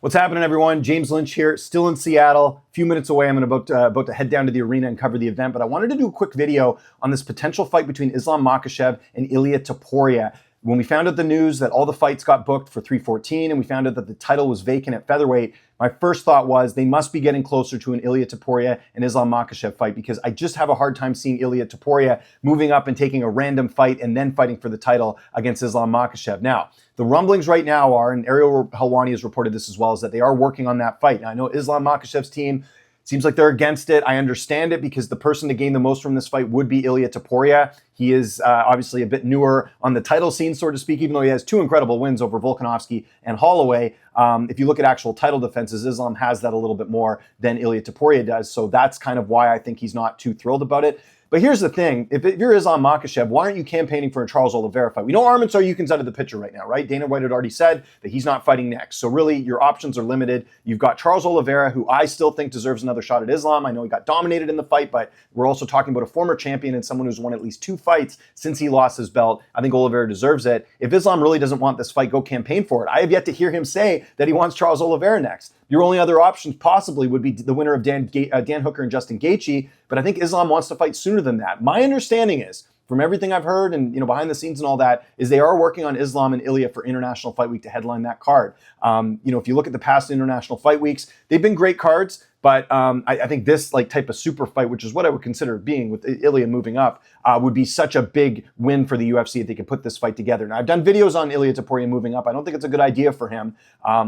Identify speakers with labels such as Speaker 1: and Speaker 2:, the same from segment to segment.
Speaker 1: What's happening, everyone? James Lynch here, still in Seattle. A few minutes away, I'm about to head down to the arena and cover the event, but I wanted to do a quick video on this potential fight between Islam Makhachev and Ilia Topuria. When we found out the news that all the fights got booked for 314 and we found out that the title was vacant at featherweight, my first thought was they must be getting closer to an Ilia Topuria and Islam Makhachev fight, because I just have a hard time seeing Ilia Topuria moving up and taking a random fight and then fighting for the title against Islam Makhachev. Now, the rumblings right now are, and Ariel Helwani has reported this as well, is that they are working on that fight. Now, I know Islam Makhachev's team seems like they're against it. I understand it, because the person to gain the most from this fight would be Ilia Topuria. He is obviously a bit newer on the title scene, so to speak, even though he has two incredible wins over Volkanovski and Holloway. If you look at actual title defenses, Islam has that a little bit more than Ilia Topuria does. So that's kind of why I think he's not too thrilled about it. But here's the thing. If you're Islam Makhachev, why aren't you campaigning for a Charles Oliveira fight? We know Arman Tsarukyan's out of the picture right now, right? Dana White had already said that he's not fighting next. So really, your options are limited. You've got Charles Oliveira, who I still think deserves another shot at Islam. I know he got dominated in the fight, but we're also talking about a former champion and someone who's won at least 2 fights since he lost his belt. I think Oliveira deserves it. If Islam really doesn't want this fight, go campaign for it. I have yet to hear him say that he wants Charles Oliveira next. Your only other options possibly would be the winner of Dan Hooker and Justin Gaethje, but I think Islam wants to fight sooner than that. My understanding is, from everything I've heard and behind the scenes and all that, is they are working on Islam and Ilia for International Fight Week to headline that card. If you look at the past International Fight Weeks, they've been great cards, but I think this type of super fight, which is what I would consider being with Ilia moving up, would be such a big win for the UFC if they could put this fight together. Now, I've done videos on Ilia Topuria moving up. I don't think it's a good idea for him.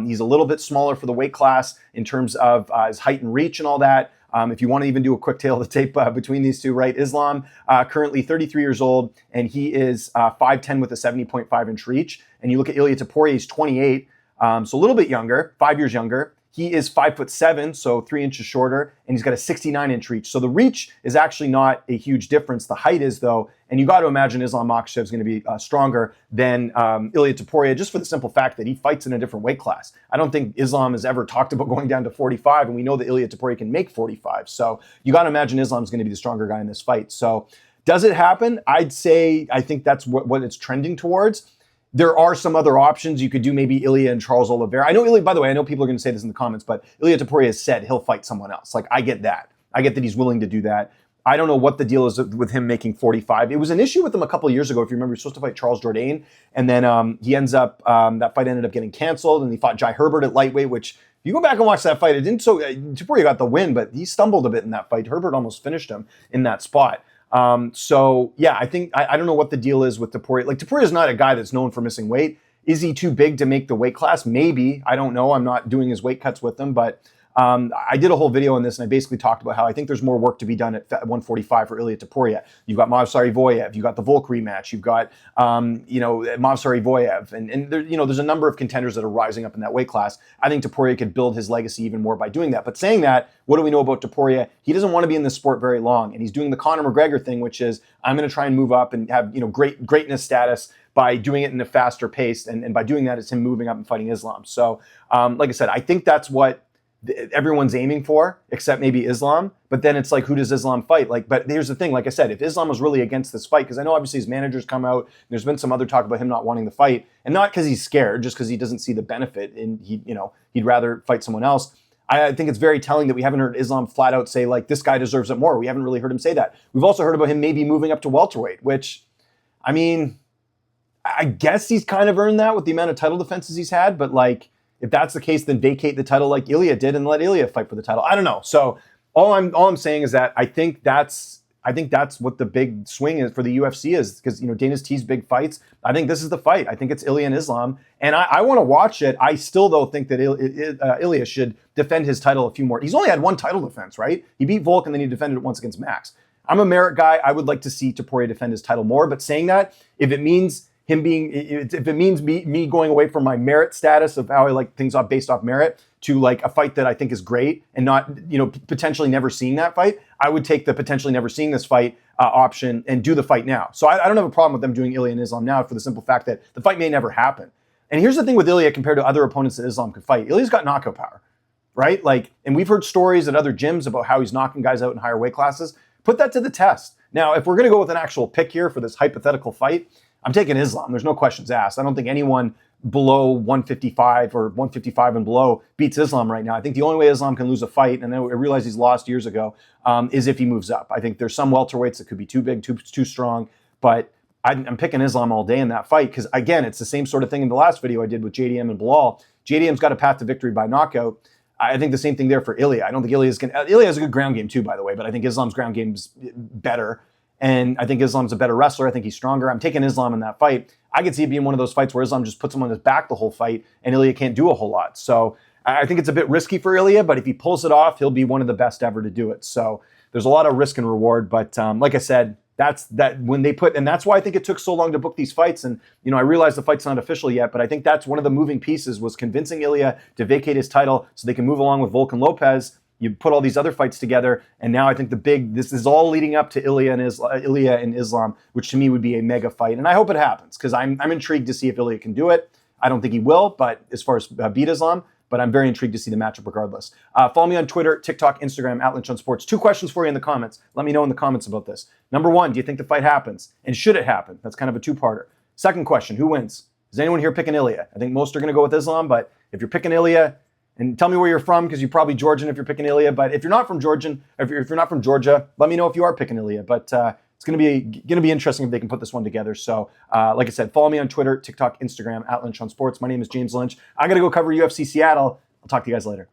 Speaker 1: He's a little bit smaller for the weight class in terms of his height and reach and all that. If you want to even do a quick tail of the tape between these two, right? Islam, currently 33 years old, and he is 5'10" with a 70.5-inch reach. And you look at Ilia Topuria, he's 28, so a little bit younger, 5 years younger. He is 5'7", so 3 inches shorter, and he's got a 69-inch reach. So the reach is actually not a huge difference. The height is, though, and you got to imagine Islam Makhachev is going to be stronger than Ilia Topuria, just for the simple fact that he fights in a different weight class. I don't think Islam has ever talked about going down to 45, and we know that Ilia Topuria can make 45. So you got to imagine Islam is going to be the stronger guy in this fight. So does it happen? I'd say I think that's what it's trending towards. There are some other options. You could do maybe Ilia and Charles Oliveira. I know Ilia, by the way, I know people are going to say this in the comments, but Ilia Topuria has said he'll fight someone else. I get that. I get that he's willing to do that. I don't know what the deal is with him making 45. It was an issue with him a couple of years ago. If you remember, he was supposed to fight Charles Jourdain, and then he ends up, that fight ended up getting canceled, and he fought Jai Herbert at lightweight, which, if you go back and watch that fight, it didn't Topuria got the win, but he stumbled a bit in that fight. Herbert almost finished him in that spot. So yeah, I think, I don't know what the deal is with Topuria. Topuria is not a guy that's known for missing weight. Is he too big to make the weight class? Maybe. I don't know. I'm not doing his weight cuts with him, but I did a whole video on this, and I basically talked about how I think there's more work to be done at 145 for Ilia Topuria. You've got Movsar Evloev, you've got the Volk rematch, you've got Movsar Evloev, and there, there's a number of contenders that are rising up in that weight class. I think Topuria could build his legacy even more by doing that. But saying that, what do we know about Topuria? He doesn't want to be in this sport very long, and he's doing the Conor McGregor thing, which is, I'm going to try and move up and have greatness status by doing it in a faster pace, and by doing that, it's him moving up and fighting Islam. So, like I said, I think that's what everyone's aiming for, except maybe Islam. But then it's who does Islam fight? But here's the thing, like I said, if Islam was really against this fight, because I know obviously his managers come out, there's been some other talk about him not wanting the fight, and not because he's scared, just because he doesn't see the benefit, and he'd rather fight someone else. I think it's very telling that we haven't heard Islam flat out say, this guy deserves it more. We haven't really heard him say that. We've also heard about him maybe moving up to welterweight, which, I mean, I guess he's kind of earned that with the amount of title defenses he's had, but if that's the case, then vacate the title like Ilia did and let Ilia fight for the title. I don't know. So all I'm saying is that I think that's what the big swing is for the UFC is, because Dana's teased big fights. I think this is the fight. I think it's Ilia and Islam, and I want to watch it. I still though think that Ilia should defend his title a few more. He's only had one title defense, right? He beat Volk and then he defended it once against Max. I'm a merit guy. I would like to see Topuria defend his title more. But saying that, if it means me going away from my merit status of how I like things based off merit to a fight that I think is great and not, potentially never seeing that fight, I would take the potentially never seeing this fight option and do the fight now. So I don't have a problem with them doing Ilia and Islam now for the simple fact that the fight may never happen. And here's the thing with Ilia compared to other opponents that Islam could fight. Ilia's got knockout power, right? And we've heard stories at other gyms about how he's knocking guys out in higher weight classes. Put that to the test. Now, if we're going to go with an actual pick here for this hypothetical fight, I'm taking Islam. There's no questions asked. I don't think anyone below 155 or 155 and below beats Islam right now. I think the only way Islam can lose a fight, and I realize he's lost years ago, is if he moves up. I think there's some welterweights that could be too big, too strong, but I'm picking Islam all day in that fight because, again, it's the same sort of thing in the last video I did with JDM and Bilal. JDM's got a path to victory by knockout. I think the same thing there for Ilia. I don't think Ilia has a good ground game too, by the way, but I think Islam's ground game's better. And I think Islam's a better wrestler. I think he's stronger. I'm taking Islam in that fight. I could see it being one of those fights where Islam just puts him on his back the whole fight and Ilia can't do a whole lot. So I think it's a bit risky for Ilia, but if he pulls it off, he'll be one of the best ever to do it. So there's a lot of risk and reward. But like I said, that's why I think it took so long to book these fights. And, I realize the fight's not official yet, but I think that's one of the moving pieces was convincing Ilia to vacate his title so they can move along with Volkan Lopez. You put all these other fights together, and now I think this is all leading up to Ilia and Islam, which to me would be a mega fight. And I hope it happens because I'm intrigued to see if Ilia can do it. I don't think he will, but as far as beat Islam, but I'm very intrigued to see the matchup regardless. Follow me on Twitter, TikTok, Instagram, @Lynch on Sports. 2 questions for you in the comments. Let me know in the comments about this. Number 1, do you think the fight happens? And should it happen? That's kind of a 2-parter. Second question, who wins? Is anyone here picking Ilia? I think most are going to go with Islam, but if you're picking Ilia, and tell me where you're from, because you're probably Georgian if you're picking Ilia. But if you're not from Georgia, let me know if you are picking Ilia. But it's going to be interesting if they can put this one together. So, like I said, follow me on Twitter, TikTok, Instagram, @Lynch on Sports. My name is James Lynch. I got to go cover UFC Seattle. I'll talk to you guys later.